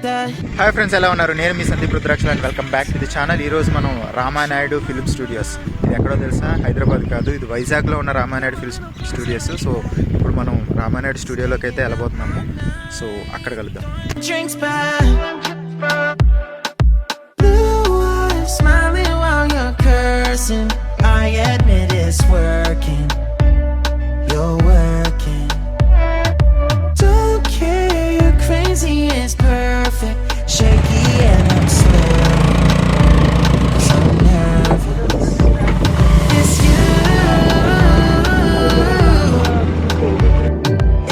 Hi friends, ఎలా ఉన్నారు? నేను మీ Sandeep Rudraksha and welcome back to the channel. ఈరోజు మనం రామానాయుడు ఫిల్మ్ స్టూడియోస్, ఇది ఎక్కడో తెలుసా? హైదరాబాద్ కాదు, ఇది వైజాగ్లో ఉన్న రామానాయుడు ఫిల్మ్ స్టూడియోస్. సో ఇప్పుడు మనం రామానాయుడు స్టూడియోలోకి అయితే వెళ్ళబోతున్నాము. సో అక్కడ కలుద్దాం. I admit it's working. You're working. Don't care, you're crazy, it's perfect. Shaky and I'm sweating, 'cause I'm nervous. It's you.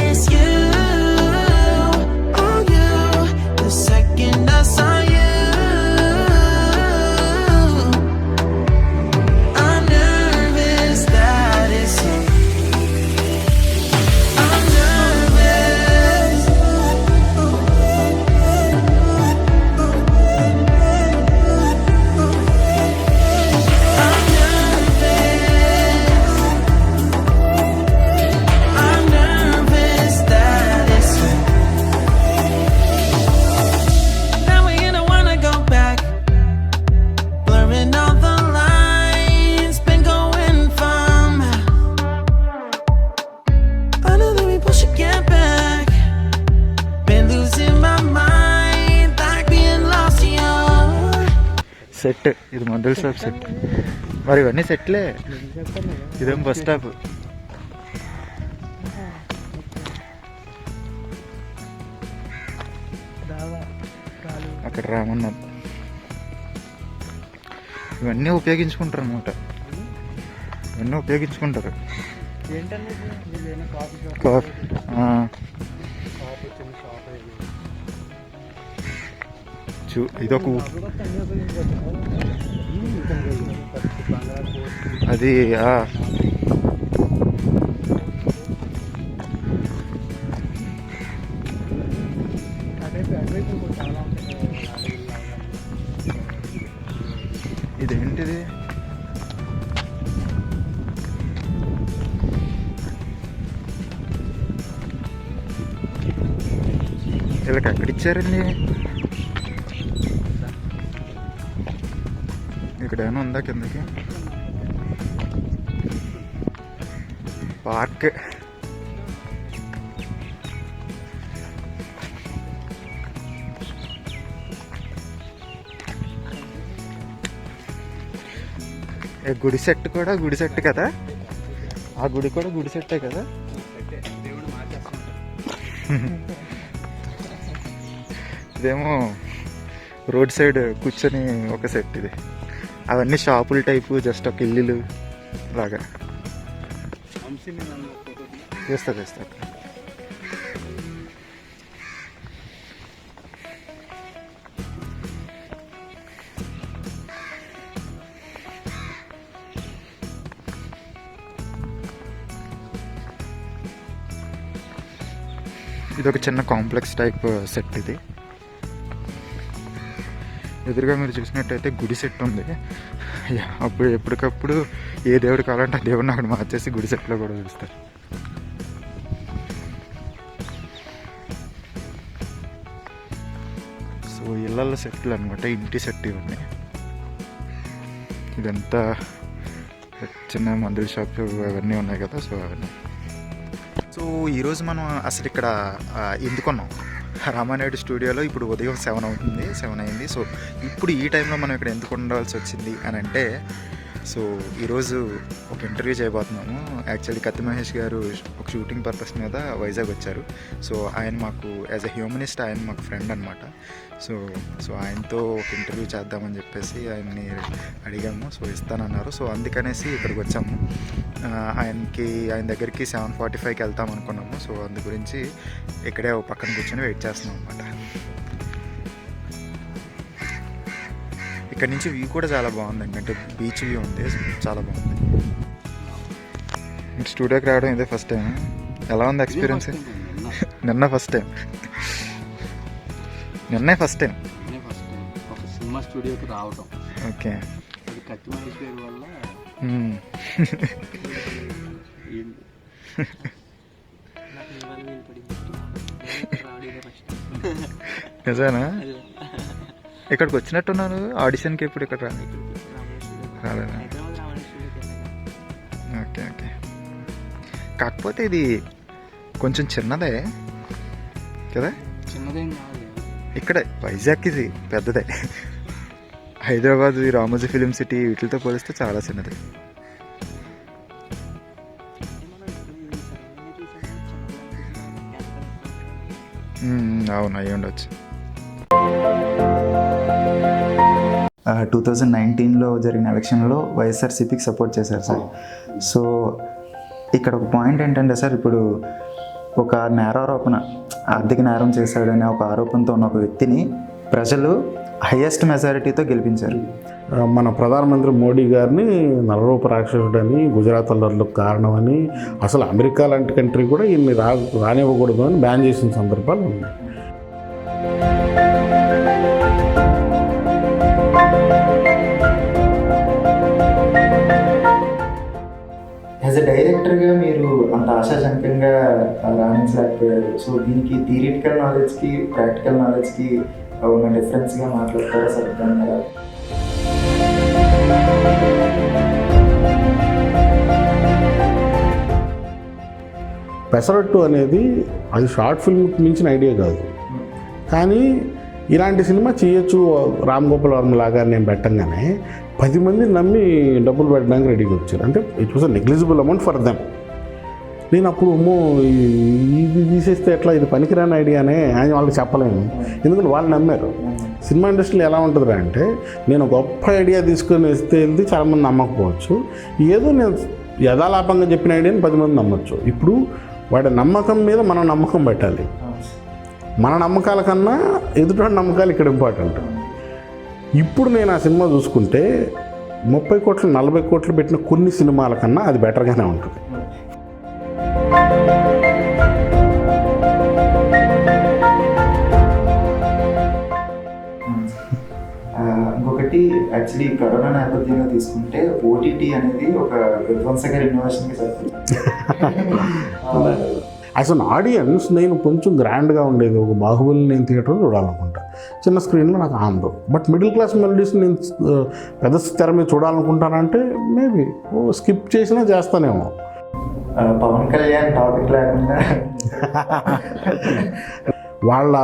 It's you. Oh, you. The second I saw you, set. ఇది మందుల shop set. మరి ఇవన్నీ సెట్లే. ఇదేం bus stop. అక్కడ రామన్న. ఇవన్నీ ఉపయోగించుకుంటారు అన్నమాట. ఇవన్నీ ఉపయోగించుకుంటారు. కాఫీ. ఇదొక అది ఇదేంటిది? వీళ్ళకి ఎక్కడిచ్చారండి? ఇక్కడ ఏమైనా ఉందా కిందకి? పార్క్. గుడి సెట్ కూడా గుడి సెట్ కదా? ఆ గుడి కూడా గుడి సెట్టే కదా? ఇదేమో రోడ్ సైడ్ కూర్చొని ఒక సెట్. ఇది అవన్నీ షాపుల టైపు, జస్ట్ ఒక ఇల్లులు లాగా. చేస్తా. ఇది ఒక చిన్న కాంప్లెక్స్ టైప్ సెట్. ఇది ఎదురుగా మీరు చూసినట్టయితే గుడి సెట్ ఉంది. అప్పుడు ఎప్పటికప్పుడు ఏ దేవుడు కావాలంటే ఆ దేవుడిని అక్కడ మార్చేసి గుడి సెట్లో కూడా చూస్తారు. సో ఇళ్ళల్లో సెట్లు అనమాట, ఇంటి సెట్ ఇవన్నీ. ఇదంతా చిన్న మందుల షాప్ అవన్నీ ఉన్నాయి కదా. సో అవన్నీ. సో ఈరోజు మనం అసలు ఇక్కడ ఎందుకున్నాం? రామానాయుడు స్టూడియోలో ఇప్పుడు ఉదయం 7 అయింది. సో ఇప్పుడు ఈ టైంలో మనం ఇక్కడ ఎందుకు ఉండాల్సి వచ్చింది అని అంటే, సో ఈరోజు ఒక ఇంటర్వ్యూ చేయబోతున్నాము. యాక్చువల్లీ కత్తి మహేష్ గారు ఒక షూటింగ్ పర్పస్ మీద వైజాగ్ వచ్చారు. సో ఆయన మాకు యాజ్ ఎ హ్యూమనిస్ట్ ఆయన మాకు ఫ్రెండ్ అనమాట. సో ఆయనతో ఒక ఇంటర్వ్యూ చేద్దామని చెప్పేసి ఆయన్ని అడిగాము. సో ఇస్తానన్నారు. సో అందుకనేసి ఇక్కడికి వచ్చాము. ఆయన దగ్గరికి 7:45కి వెళ్తాం అనుకున్నాము. సో అందు గురించి ఇక్కడే ఒక పక్కన కూర్చొని వెయిట్ చేస్తున్నాం అనమాట. ఇక్కడ నుంచి వ్యూ కూడా చాలా బాగుంది. ఎందుకంటే బీచ్ వ్యూ ఉంది, చాలా బాగుంది. స్టూడియోకి రావడం ఇదే ఫస్ట్ టైం. ఎలా ఉంది ఎక్స్పీరియన్స్? నిన్న ఫస్ట్ టైం. ఒక సినిమా స్టూడియోకి రావడం. ఓకే. కత్తి మహేష్ గారి వల్ల నిజానా? ఇక్కడికి వచ్చినట్టున్నాను ఆడిషన్కి, ఇప్పుడు ఇక్కడ రాలేదా? Okay okay. కాకపోతే ఇది కొంచెం చిన్నదే కదా? చిన్నదేం కాదు, ఇక్కడే వైజాగ్ ఇది పెద్దదే. హైదరాబాద్ రామోజీ ఫిలిం సిటీ వీటితో పోలిస్తే చాలా చిన్నది. అవును, అయ్యి ఉండొచ్చు. 2019లో జరిగిన ఎలక్షన్లో వైఎస్ఆర్సీపీకి సపోర్ట్ చేశారు సార్. సో ఇక్కడ ఒక పాయింట్ ఏంటంటే సార్, ఇప్పుడు ఒక నేరారోపణ, ఆర్థిక నేరం చేశాడనే ఒక ఆరోపణతో ఉన్న ఒక వ్యక్తిని ప్రజలు హైయెస్ట్ మెజారిటీతో గెలిపించారు. మన ప్రధానమంత్రి మోడీ గారిని నరరూప రాక్షసుడని, గుజరాత్ అల్లర్లకు కారణమని, అసలు అమెరికా లాంటి కంట్రీ కూడా ఈయన్ని రానివ్వకూడదు అని బ్యాన్ చేసిన సందర్భాలు ఉన్నాయి. యాజ్ ఎ డైరెక్టర్గా మీరు అంత ఆశాజనకంగా రాణించలేకపోయారు. సో దీనికి థియరిటికల్ నాలెడ్జ్కి ప్రాక్టికల్ నాలెడ్జ్కి ఉన్న డిఫరెన్స్గా మాట్లాడతారా సార్? పెసరట్టు అనేది అది షార్ట్ ఫిల్మ్కి మించిన ఐడియా కాదు, కానీ ఇలాంటి సినిమా చేయొచ్చు రామ్ గోపాల్ వర్మ లాగా నేను పెట్టంగానే 10 మంది నమ్మి డబ్బులు పెట్టడానికి రెడీగా వచ్చారు. అంటే it was a negligible amount for them. నేను అప్పుడు ఇది తీసేస్తే ఎట్లా, ఇది పనికిరాని ఐడియానే అని వాళ్ళకి చెప్పలేను, ఎందుకంటే వాళ్ళు నమ్మారు. సినిమా ఇండస్ట్రీలో ఎలా ఉంటుందిరా అంటే, నేను గొప్ప ఐడియా తీసుకొని వస్తే వెళ్తే చాలామంది నమ్మకపోవచ్చు, ఏదో నేను యథాలాపంగా చెప్పిన ఐడియాని 10 మంది నమ్మచ్చు. ఇప్పుడు వాడి నమ్మకం మీద మనం నమ్మకం పెట్టాలి. మన నమ్మకాల కన్నా ఎదుటి నమ్మకాలు ఇక్కడ ఇంపార్టెంట్. ఇప్పుడు నేను ఆ సినిమా చూసుకుంటే 30 కోట్లు 40 కోట్లు పెట్టిన కొన్ని సినిమాల కన్నా అది బెటర్గానే ఉంటుంది. ఇంకొకటి, యాక్చువల్లీ కరోనా నేపథ్యంగా తీసుకుంటే ఓటీటీ అనేది ఒక విధ్వంసకర ఇన్నోవేషన్కి సరిపోతుంది. యాజ్ అన్ ఆడియన్స్ నేను కొంచెం గ్రాండ్గా ఉండేది ఒక బాహుబలి నేను థియేటర్లో చూడాలనుకుంటా, చిన్న స్క్రీన్లో నాకు ఆందో. బట్ మిడిల్ క్లాస్ మెలోడీస్ నేను పెద్ద తెర మీద చూడాలనుకుంటానంటే మేబీ స్కిప్ చేసినా చేస్తానేమో. పవన్ కళ్యాణ్ టాపిక్ లేకుండా వాళ్ళ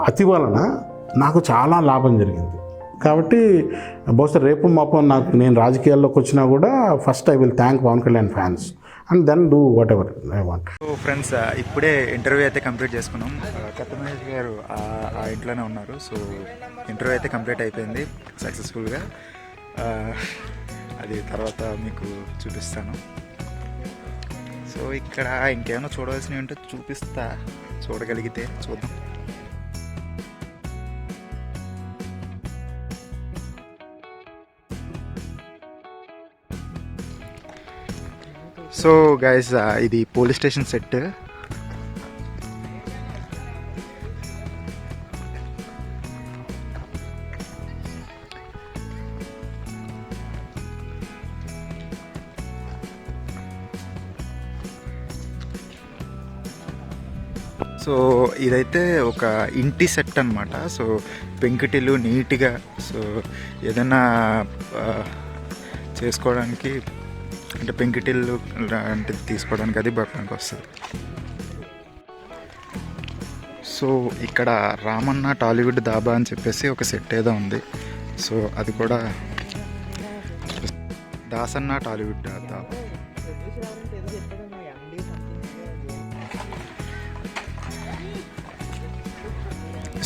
అతి వలన నాకు చాలా లాభం జరిగింది. కాబట్టి బహుశా రేపు మాపం నేను రాజకీయాల్లోకి వచ్చినా కూడా first I will thank Pawan Kalyan fans and then do whatever I want. So friends, ఇప్పుడే ఇంటర్వ్యూ అయితే కంప్లీట్ చేసుకున్నాం. కొత్త మహేష్ గారు ఆ ఇంట్లోనే ఉన్నారు. సో ఇంటర్వ్యూ అయితే కంప్లీట్ అయిపోయింది సక్సెస్ఫుల్గా. అది తర్వాత మీకు చూపిస్తాను. సో ఇక్కడ ఇంకేమైనా చూడవలసినవి ఉంటే చూపిస్తా, చూడగలిగితే చూద్దాం. సో గైస్, ఇది పోలీస్ స్టేషన్ సెట్. సో ఇదైతే ఒక ఇంటి సెట్ అన్నమాట. సో పెంకుటిల్లు నీట్గా, సో ఏదైనా చేసుకోవడానికి అంటే పెంకుటిల్లు లాంటిది తీసుకోవడానికి అది పక్కనకి వస్తుంది. సో ఇక్కడ రామన్న టాలీవుడ్ దాబా అని చెప్పేసి ఒక సెట్ ఏదో ఉంది. సో అది కూడా దాసన్న టాలీవుడ్ దాబా.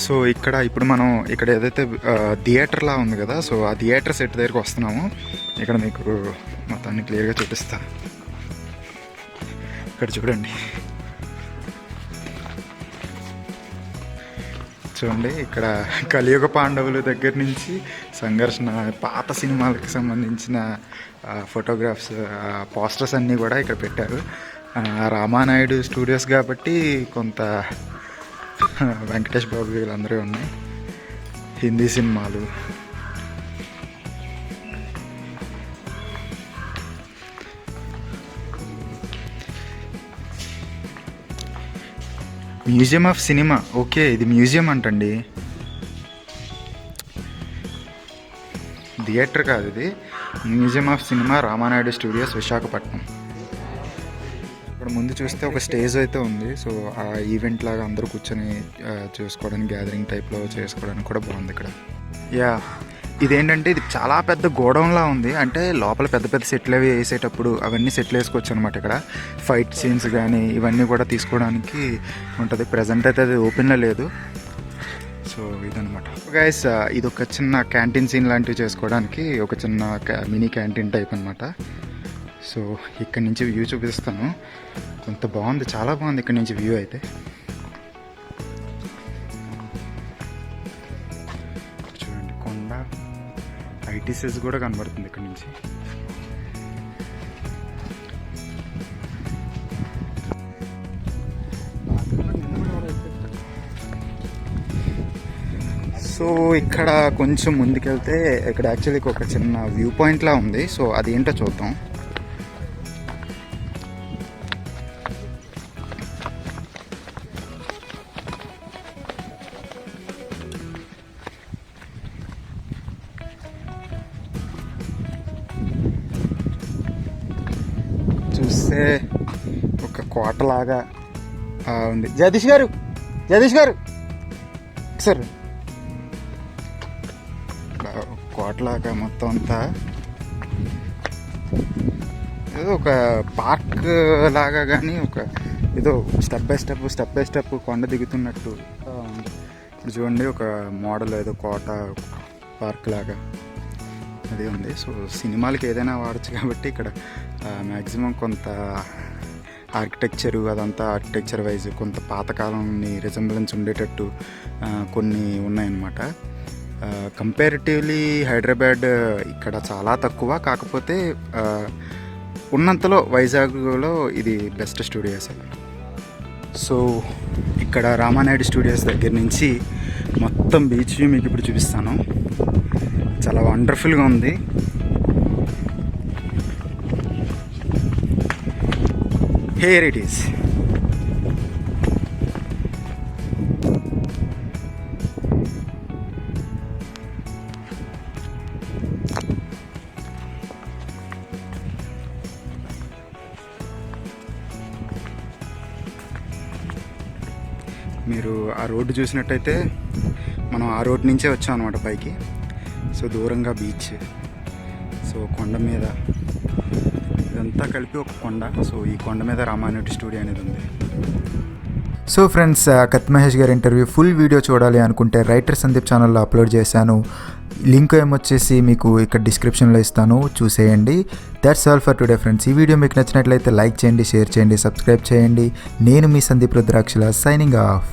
సో ఇక్కడ ఇప్పుడు మనం ఇక్కడ ఏదైతే థియేటర్లా ఉంది కదా, సో ఆ థియేటర్ సెట్ దగ్గరికి వస్తున్నాము. ఇక్కడ మీకు మొత్తాన్ని క్లియర్గా చూపిస్తా. ఇక్కడ చూడండి, చూడండి ఇక్కడ కలియుగ పాండవుల దగ్గర నుంచి సంఘర్షణ, పాత సినిమాలకు సంబంధించిన ఫోటోగ్రాఫ్స్, పోస్టర్స్ అన్నీ కూడా ఇక్కడ పెట్టారు. రామానాయుడు స్టూడియోస్ కాబట్టి కొంత వెంకటేష్ బాబు వీళ్ళందరూ ఉన్నాయి. హిందీ సినిమాలు, మ్యూజియం ఆఫ్ సినిమా. ఓకే, ఇది మ్యూజియం అంటండి. థియేటర్ కాదు, ఇది museum of cinema Ramanaidu studios Visakhapatnam. ఇక్కడ ముందు చూస్తే ఒక స్టేజ్ అయితే ఉంది. సో ఆ ఈవెంట్ లాగా అందరూ కూర్చొని చూసుకోవడానికి, గ్యాదరింగ్ టైప్లో చేసుకోవడానికి కూడా బాగుంది ఇక్కడ. యా, ఇదేంటంటే ఇది చాలా పెద్ద గోడౌన్లా ఉంది. అంటే లోపల పెద్ద పెద్ద సెట్లు అవి వేసేటప్పుడు అవన్నీ సెట్లు వేసుకోవచ్చు అనమాట. ఇక్కడ ఫైట్ సీన్స్ కానీ ఇవన్నీ కూడా తీసుకోవడానికి ఉంటుంది. ప్రజెంట్ అయితే అది ఓపెన్లో లేదు. సో ఇదనమాట గైస్, ఇది ఒక చిన్న క్యాంటీన్ సీన్ లాంటివి చేసుకోవడానికి ఒక చిన్న మినీ క్యాంటీన్ టైప్ అనమాట. సో ఇక్కడ నుంచి వ్యూ చూపిస్తాను. కొంత బాగుంది, చాలా బాగుంది ఇక్కడ నుంచి వ్యూ అయితే. చూడండి, కొండ, ఐటీసీస్ కూడా కనబడుతుంది ఇక్కడ నుంచి. సో ఇక్కడ కొంచెం ముందుకెళ్తే ఇక్కడ యాక్చువల్లీ ఒక చిన్న వ్యూ పాయింట్లా ఉంది. సో అది ఏంటో చూద్దాం. చూస్తే ఒక కోటలాగా ఉంది. జగదీష్ గారు సార్, కోటలాగా మొత్తం అంతా ఏదో ఒక పార్క్ లాగా, కానీ ఒక ఏదో స్టెప్ బై స్టెప్ కొండ దిగుతున్నట్టు ఉంది. ఇప్పుడు చూడండి, ఒక మోడల్ ఏదో కోట పార్క్ లాగా అది ఉంది. సో సినిమాలకి ఏదైనా వాడచ్చు కాబట్టి ఇక్కడ మ్యాక్సిమం కొంత ఆర్కిటెక్చర్ వైజ్ కొంత పాతకాలంని రిజంబ్లెన్స్ ఉండేటట్టు కొన్ని ఉన్నాయన్నమాట. కంపారిటివ్లీ హైదరాబాద్ ఇక్కడ చాలా తక్కువ, కాకపోతే ఉన్నంతలో వైజాగ్లో ఇది బెస్ట్ స్టూడియోస్. సో ఇక్కడ రామానాయుడు స్టూడియోస్ దగ్గర నుంచి మొత్తం బీచ్ వ్యూ మీకు ఇప్పుడు చూపిస్తాను. చాలా వండర్ఫుల్గా ఉంది. Here it is. మీరు ఆ రోడ్డు చూసినట్టయితే మనం ఆ రోడ్డు నుంచే వచ్చాం అనమాట పైకి. సో దూరంగా బీచ్, సో కొండ మీద ఇదంతా కలిపి ఒక కొండ. సో ఈ కొండ మీద రామానాయుడు స్టూడియో అనేది ఉంది. సో ఫ్రెండ్స్, కత్ మహేష్ గారి ఇంటర్వ్యూ ఫుల్ వీడియో చూడాలి అనుకుంటే రైటర్ సందీప్ ఛానల్లో అప్లోడ్ చేశాను. లింక్ ఏమొచ్చేసి మీకు ఇక్కడ డిస్క్రిప్షన్లో ఇస్తాను, చూసేయండి. That's all for today friends. ఈ వీడియో మీకు నచ్చినట్లయితే లైక్ చేయండి, షేర్ చేయండి, సబ్స్క్రైబ్ చేయండి. నేను మీ సందీప్ రుద్రాక్షల, సైనింగ్ ఆఫ్.